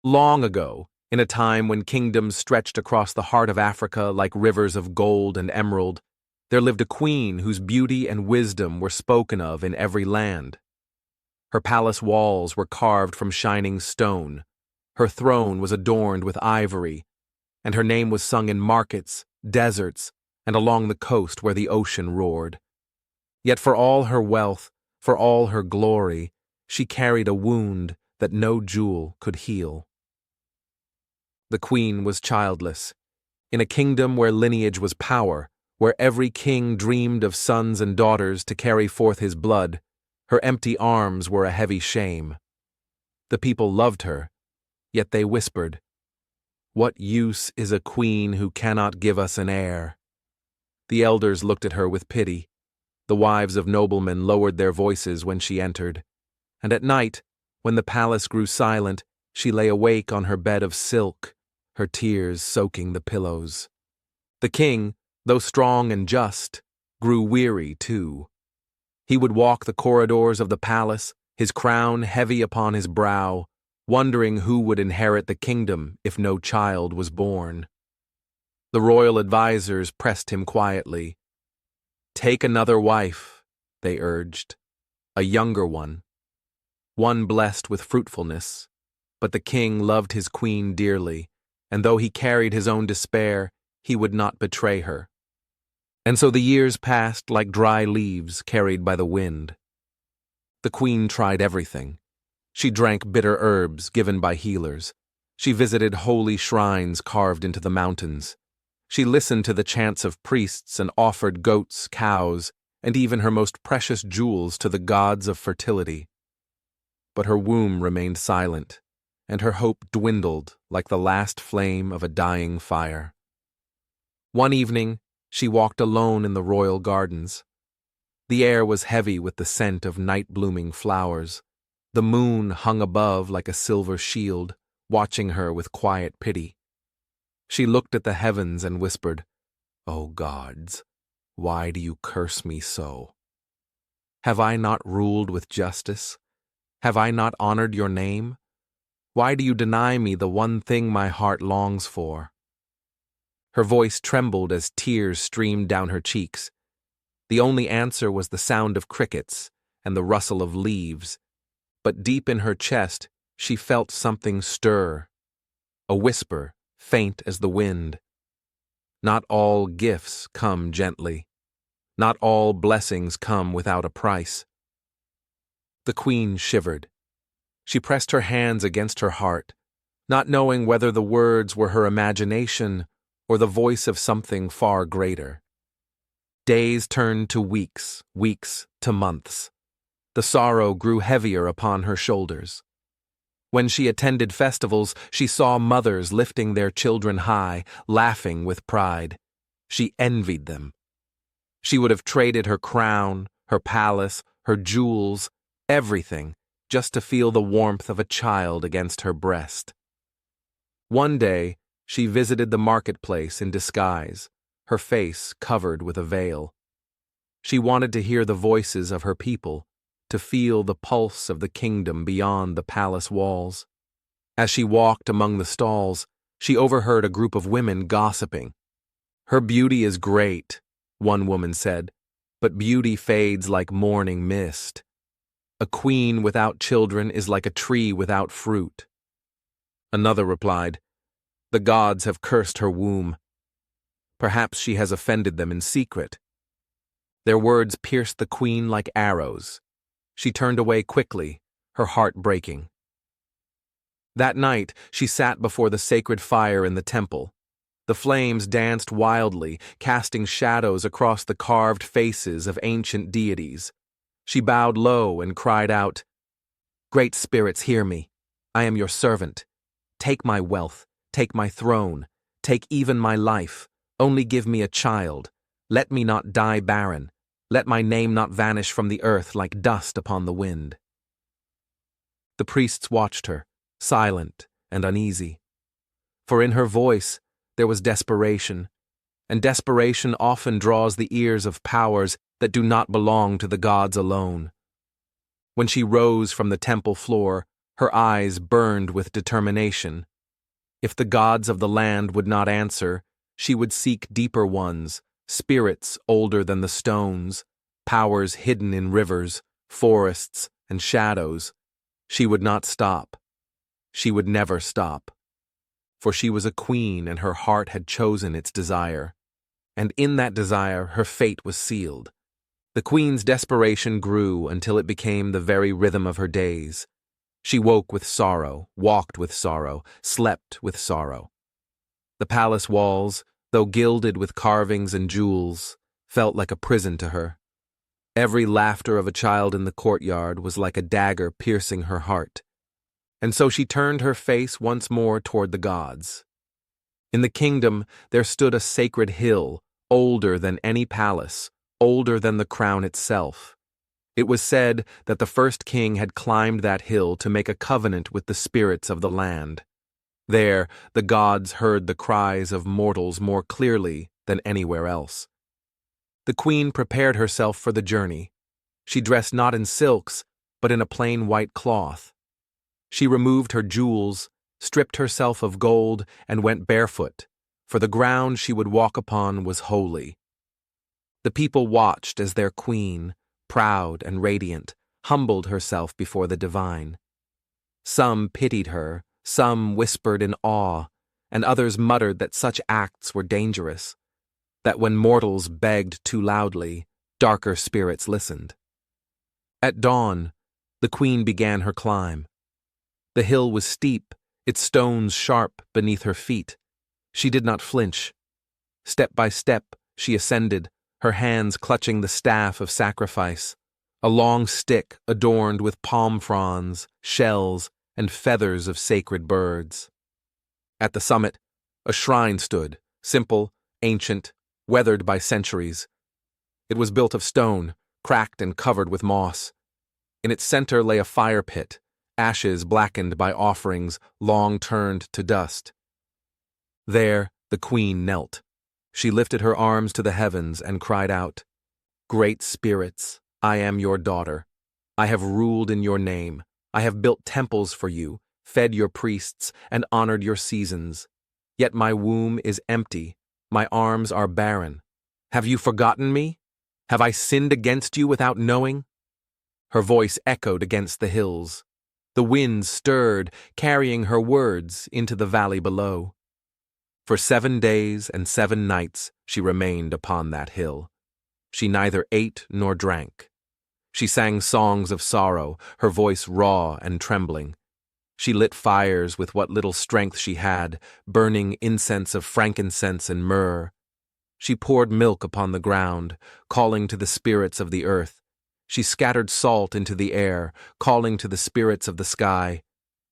Long ago, in a time when kingdoms stretched across the heart of Africa like rivers of gold and emerald, there lived a queen whose beauty and wisdom were spoken of in every land. Her palace walls were carved from shining stone, her throne was adorned with ivory, and her name was sung in markets, deserts, and along the coast where the ocean roared. Yet for all her wealth, for all her glory, she carried a wound that no jewel could heal. The queen was childless. In a kingdom where lineage was power, where every king dreamed of sons and daughters to carry forth his blood, her empty arms were a heavy shame. The people loved her, yet they whispered, "What use is a queen who cannot give us an heir?" The elders looked at her with pity. The wives of noblemen lowered their voices when she entered. And at night, when the palace grew silent, she lay awake on her bed of silk, her tears soaking the pillows. The king, though strong and just, grew weary too. He would walk the corridors of the palace, his crown heavy upon his brow, wondering who would inherit the kingdom if no child was born. The royal advisers pressed him quietly. "Take another wife," they urged, "a younger one blessed with fruitfulness." But the king loved his queen dearly, and though he carried his own despair, he would not betray her. And so the years passed like dry leaves carried by the wind. The queen tried everything. She drank bitter herbs given by healers. She visited holy shrines carved into the mountains. She listened to the chants of priests and offered goats, cows, and even her most precious jewels to the gods of fertility. But her womb remained silent, and her hope dwindled like the last flame of a dying fire. One evening, she walked alone in the royal gardens. The air was heavy with the scent of night-blooming flowers. The moon hung above like a silver shield, watching her with quiet pity. She looked at the heavens and whispered, "O gods, why do you curse me so? Have I not ruled with justice? Have I not honored your name? Why do you deny me the one thing my heart longs for?" Her voice trembled as tears streamed down her cheeks. The only answer was the sound of crickets and the rustle of leaves, but deep in her chest she felt something stir, a whisper faint as the wind. Not all gifts come gently. Not all blessings come without a price. The queen shivered. She pressed her hands against her heart, not knowing whether the words were her imagination or the voice of something far greater. Days turned to weeks, weeks to months. The sorrow grew heavier upon her shoulders. When she attended festivals, she saw mothers lifting their children high, laughing with pride. She envied them. She would have traded her crown, her palace, her jewels, everything, just to feel the warmth of a child against her breast. One day, she visited the marketplace in disguise, her face covered with a veil. She wanted to hear the voices of her people, to feel the pulse of the kingdom beyond the palace walls. As she walked among the stalls, she overheard a group of women gossiping. "Her beauty is great," one woman said, "but beauty fades like morning mist. A queen without children is like a tree without fruit." Another replied, "The gods have cursed her womb. Perhaps she has offended them in secret." Their words pierced the queen like arrows. She turned away quickly, her heart breaking. That night, she sat before the sacred fire in the temple. The flames danced wildly, casting shadows across the carved faces of ancient deities. She bowed low and cried out, "Great spirits, hear me. I am your servant. Take my wealth, take my throne, take even my life. Only give me a child. Let me not die barren. Let my name not vanish from the earth like dust upon the wind." The priests watched her, silent and uneasy. For in her voice there was desperation, and desperation often draws the ears of powers that do not belong to the gods alone. When she rose from the temple floor, Her eyes burned with determination. If the gods of the land would not answer, she would seek deeper ones, spirits older than the stones, powers hidden in rivers, forests, and shadows. She would not stop. She would never stop. For she was a queen and her heart had chosen its desire. And in that desire her fate was sealed. The queen's desperation grew until it became the very rhythm of her days. She woke with sorrow, walked with sorrow, slept with sorrow. The palace walls, though gilded with carvings and jewels, felt like a prison to her. Every laughter of a child in the courtyard was like a dagger piercing her heart. And so she turned her face once more toward the gods. In the kingdom there stood a sacred hill, older than any palace, older than the crown itself. It was said that the first king had climbed that hill to make a covenant with the spirits of the land. There, the gods heard the cries of mortals more clearly than anywhere else. The queen prepared herself for the journey. She dressed not in silks, but in a plain white cloth. She removed her jewels, stripped herself of gold, and went barefoot, for the ground she would walk upon was holy. The people watched as their queen, proud and radiant, humbled herself before the divine. Some pitied her, some whispered in awe, and others muttered that such acts were dangerous, that when mortals begged too loudly, darker spirits listened. At dawn, the queen began her climb. The hill was steep, its stones sharp beneath her feet. She did not flinch. Step by step, she ascended, her hands clutching the staff of sacrifice, a long stick adorned with palm fronds, shells, and feathers of sacred birds. At the summit, a shrine stood, simple, ancient, weathered by centuries. It was built of stone, cracked and covered with moss. In its center lay a fire pit, ashes blackened by offerings long turned to dust. There, the queen knelt. She lifted her arms to the heavens and cried out, "Great spirits, I am your daughter. I have ruled in your name. I have built temples for you, fed your priests, and honored your seasons. Yet my womb is empty. My arms are barren. Have you forgotten me? Have I sinned against you without knowing?" Her voice echoed against the hills. The wind stirred, carrying her words into the valley below. For 7 days and 7 nights she remained upon that hill. She neither ate nor drank. She sang songs of sorrow, her voice raw and trembling. She lit fires with what little strength she had, burning incense of frankincense and myrrh. She poured milk upon the ground, calling to the spirits of the earth. She scattered salt into the air, calling to the spirits of the sky.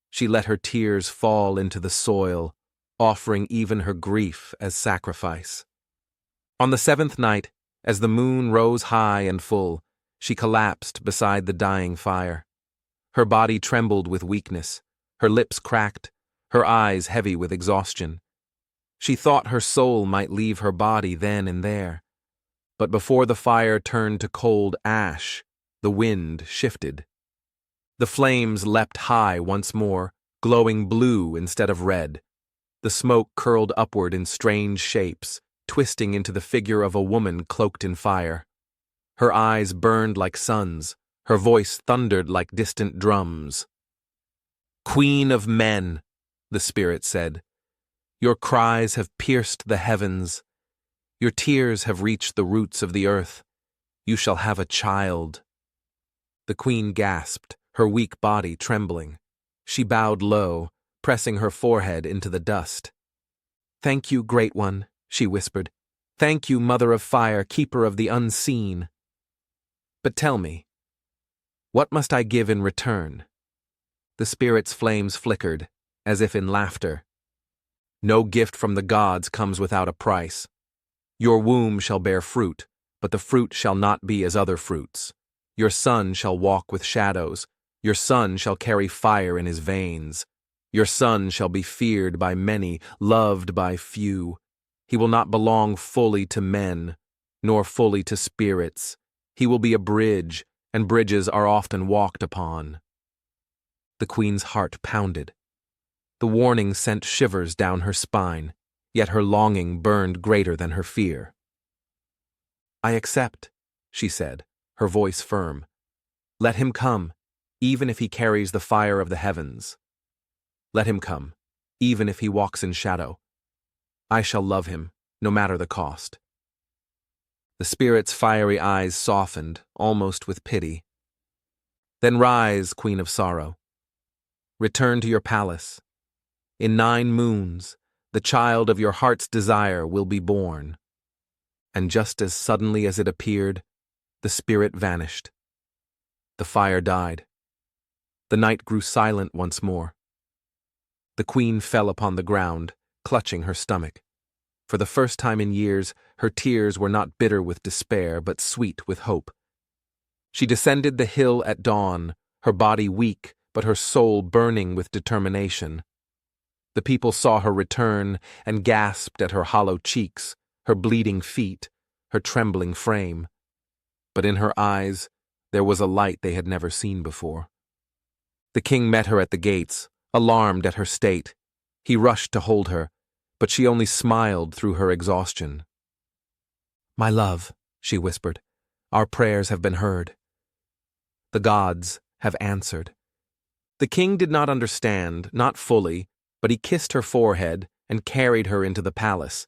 She let her tears fall into the soil, offering even her grief as sacrifice. On the 7th night, as the moon rose high and full, she collapsed beside the dying fire. Her body trembled with weakness, her lips cracked, her eyes heavy with exhaustion. She thought her soul might leave her body then and there. But before the fire turned to cold ash, the wind shifted. The flames leapt high once more, glowing blue instead of red. The smoke curled upward in strange shapes, twisting into the figure of a woman cloaked in fire. Her eyes burned like suns, her voice thundered like distant drums. "Queen of men," the spirit said, "your cries have pierced the heavens. Your tears have reached the roots of the earth. You shall have a child." The queen gasped, her weak body trembling. She bowed low, pressing her forehead into the dust. "Thank you, Great One," she whispered. "Thank you, Mother of Fire, Keeper of the Unseen. But tell me, what must I give in return?" The spirit's flames flickered, as if in laughter. "No gift from the gods comes without a price. Your womb shall bear fruit, but the fruit shall not be as other fruits. Your son shall walk with shadows. Your son shall carry fire in his veins. Your son shall be feared by many, loved by few. He will not belong fully to men, nor fully to spirits. He will be a bridge, and bridges are often walked upon." The queen's heart pounded. The warning sent shivers down her spine, yet her longing burned greater than her fear. "I accept," she said, her voice firm. "Let him come, even if he carries the fire of the heavens. Let him come, even if he walks in shadow. I shall love him, no matter the cost." The spirit's fiery eyes softened, almost with pity. "Then rise, Queen of Sorrow. Return to your palace. In 9 moons, the child of your heart's desire will be born." And just as suddenly as it appeared, the spirit vanished. The fire died. The night grew silent once more. The queen fell upon the ground, clutching her stomach. For the first time in years, her tears were not bitter with despair, but sweet with hope. She descended the hill at dawn, her body weak, but her soul burning with determination. The people saw her return and gasped at her hollow cheeks, her bleeding feet, her trembling frame. But in her eyes, there was a light they had never seen before. The king met her at the gates, alarmed at her state. He rushed to hold her, but she only smiled through her exhaustion. "My love," she whispered, "our prayers have been heard. The gods have answered." The king did not understand, not fully, but he kissed her forehead and carried her into the palace.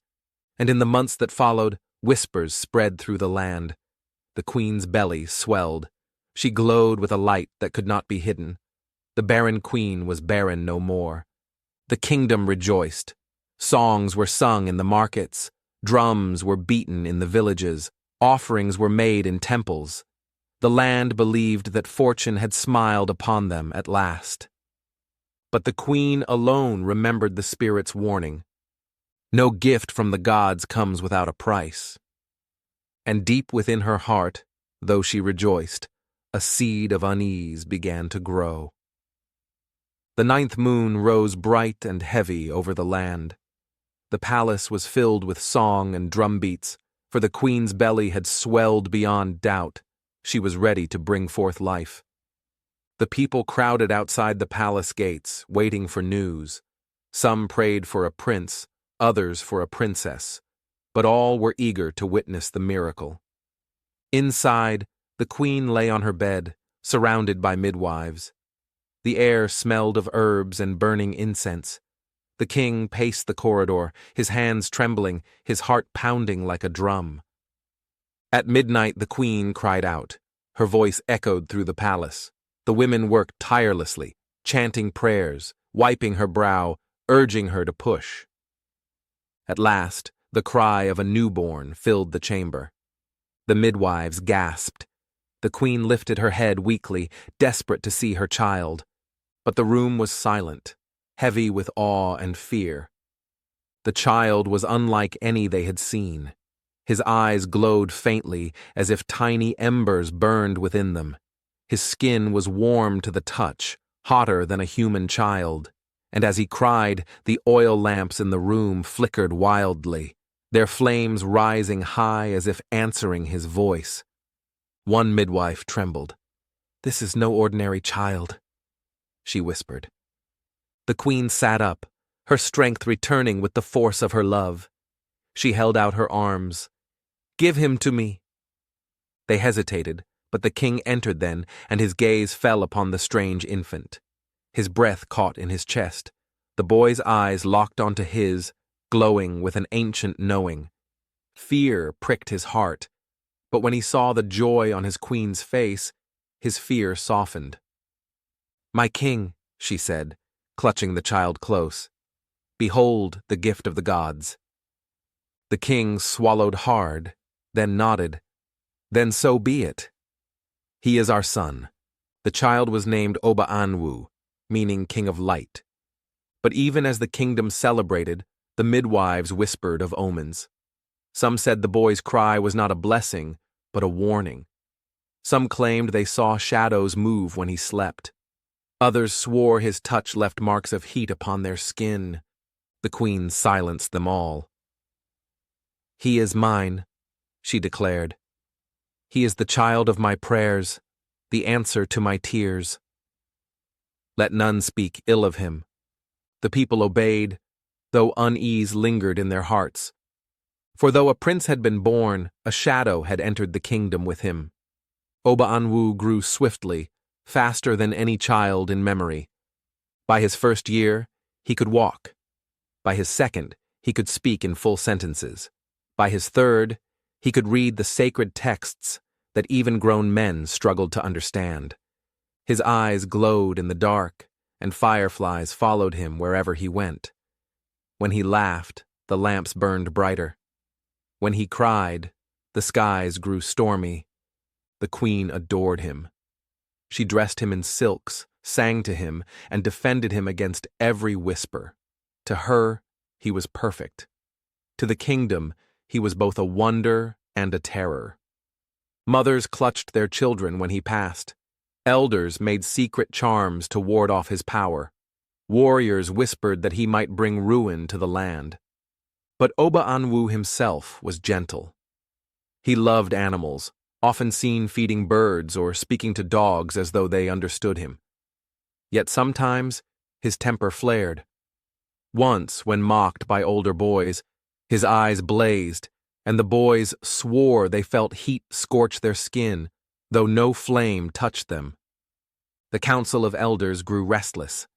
And in the months that followed, whispers spread through the land. The queen's belly swelled. She glowed with a light that could not be hidden. The barren queen was barren no more. The kingdom rejoiced. Songs were sung in the markets. Drums were beaten in the villages. Offerings were made in temples. The land believed that fortune had smiled upon them at last. But the queen alone remembered the spirit's warning. No gift from the gods comes without a price. And deep within her heart, though she rejoiced, a seed of unease began to grow. The 9th moon rose bright and heavy over the land. The palace was filled with song and drumbeats, for the queen's belly had swelled beyond doubt. She was ready to bring forth life. The people crowded outside the palace gates, waiting for news. Some prayed for a prince, others for a princess, but all were eager to witness the miracle. Inside, the queen lay on her bed, surrounded by midwives. The air smelled of herbs and burning incense. The king paced the corridor, his hands trembling, his heart pounding like a drum. At midnight, the queen cried out. Her voice echoed through the palace. The women worked tirelessly, chanting prayers, wiping her brow, urging her to push. At last, the cry of a newborn filled the chamber. The midwives gasped. The queen lifted her head weakly, desperate to see her child. But the room was silent, heavy with awe and fear. The child was unlike any they had seen. His eyes glowed faintly, as if tiny embers burned within them. His skin was warm to the touch, hotter than a human child. And as he cried, the oil lamps in the room flickered wildly, their flames rising high as if answering his voice. One midwife trembled. "This is no ordinary child," she whispered. The queen sat up, her strength returning with the force of her love. She held out her arms. "Give him to me." They hesitated, but the king entered then, and his gaze fell upon the strange infant. His breath caught in his chest. The boy's eyes locked onto his, glowing with an ancient knowing. Fear pricked his heart, but when he saw the joy on his queen's face, his fear softened. "My king," she said, clutching the child close, "behold the gift of the gods." The king swallowed hard, then nodded. "Then so be it. He is our son." The child was named Oba-Anwu, meaning King of Light. But even as the kingdom celebrated, the midwives whispered of omens. Some said the boy's cry was not a blessing, but a warning. Some claimed they saw shadows move when he slept. Others swore his touch left marks of heat upon their skin. The queen silenced them all. "He is mine," she declared. "He is the child of my prayers, the answer to my tears." Let none speak ill of him. The people obeyed, though unease lingered in their hearts. For though a prince had been born, a shadow had entered the kingdom with him. Oba-Anwu grew swiftly, faster than any child in memory. By his first year, he could walk. By his second, he could speak in full sentences. By his third, he could read the sacred texts that even grown men struggled to understand. His eyes glowed in the dark, and fireflies followed him wherever he went. When he laughed, the lamps burned brighter. When he cried, the skies grew stormy. The queen adored him. She dressed him in silks, sang to him, and defended him against every whisper. To her, he was perfect. To the kingdom, he was both a wonder and a terror. Mothers clutched their children when he passed. Elders made secret charms to ward off his power. Warriors whispered that he might bring ruin to the land. But Oba-Anwu himself was gentle. He loved animals, often seen feeding birds or speaking to dogs as though they understood him. Yet sometimes his temper flared. Once, when mocked by older boys, his eyes blazed, and the boys swore they felt heat scorch their skin, though no flame touched them. The council of elders grew restless.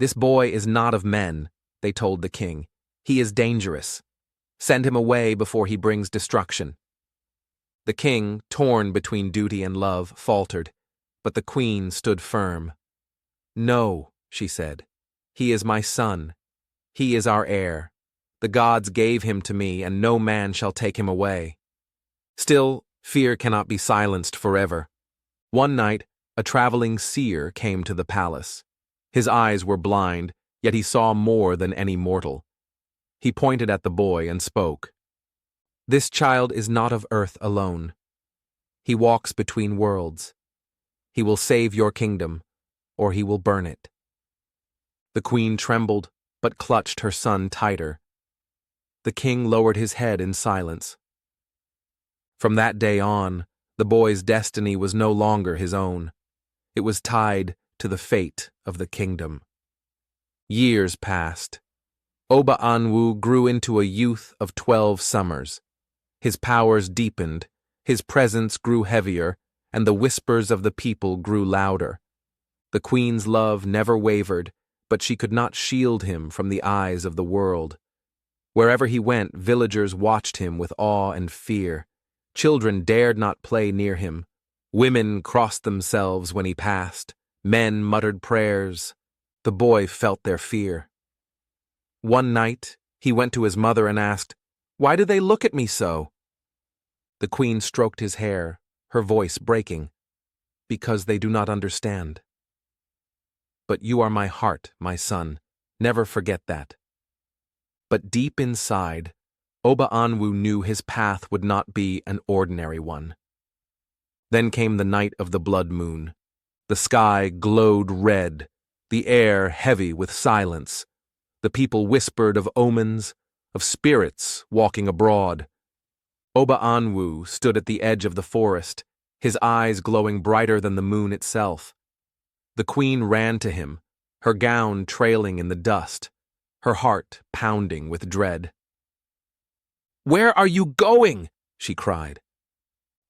"This boy is not of men," they told the king. "He is dangerous. Send him away before he brings destruction." The king, torn between duty and love, faltered, but the queen stood firm. "No," she said. "He is my son. He is our heir. The gods gave him to me, and no man shall take him away." Still, fear cannot be silenced forever. One night, a traveling seer came to the palace. His eyes were blind, yet he saw more than any mortal. He pointed at the boy and spoke. "This child is not of earth alone. He walks between worlds. He will save your kingdom, or he will burn it." The queen trembled, but clutched her son tighter. The king lowered his head in silence. From that day on, the boy's destiny was no longer his own. It was tied to the fate of the kingdom. Years passed. Oba-Anwu grew into a youth of 12 summers. His powers deepened, his presence grew heavier, and the whispers of the people grew louder. The queen's love never wavered, but she could not shield him from the eyes of the world. Wherever he went, villagers watched him with awe and fear. Children dared not play near him. Women crossed themselves when he passed. Men muttered prayers. The boy felt their fear. One night, he went to his mother and asked, "Why do they look at me so?" The queen stroked his hair, her voice breaking. "Because they do not understand. But you are my heart, my son. Never forget that." But deep inside, Oba-Anwu knew his path would not be an ordinary one. Then came the night of the blood moon. The sky glowed red, the air heavy with silence. The people whispered of omens, of spirits walking abroad. Oba-Anwu stood at the edge of the forest, his eyes glowing brighter than the moon itself. The queen ran to him, her gown trailing in the dust, her heart pounding with dread. "Where are you going?" she cried.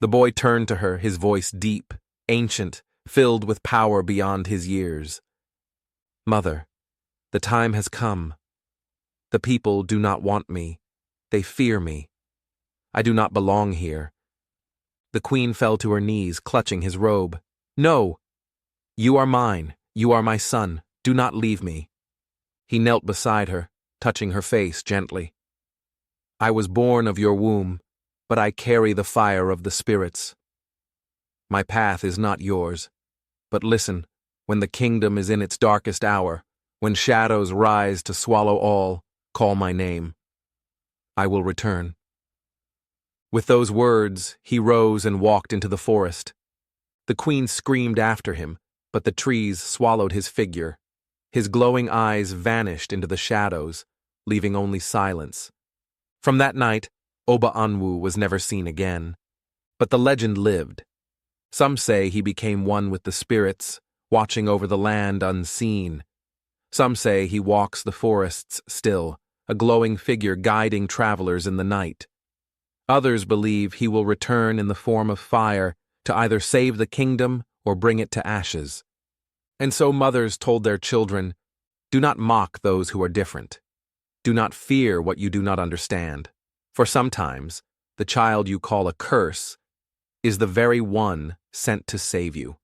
The boy turned to her, his voice deep, ancient, filled with power beyond his years. "Mother, the time has come. The people do not want me. They fear me. I do not belong here." The queen fell to her knees, clutching his robe. "No! You are mine. You are my son. Do not leave me." He knelt beside her, touching her face gently. "I was born of your womb, but I carry the fire of the spirits. My path is not yours, but listen, when the kingdom is in its darkest hour, when shadows rise to swallow all, call my name. I will return." With those words, he rose and walked into the forest. The queen screamed after him, but the trees swallowed his figure. His glowing eyes vanished into the shadows, leaving only silence. From that night, Oba-Anwu was never seen again. But the legend lived. Some say he became one with the spirits, watching over the land unseen. Some say he walks the forests still, a glowing figure guiding travelers in the night. Others believe he will return in the form of fire to either save the kingdom or bring it to ashes. And so mothers told their children, "Do not mock those who are different. Do not fear what you do not understand, for sometimes the child you call a curse is the very one sent to save you."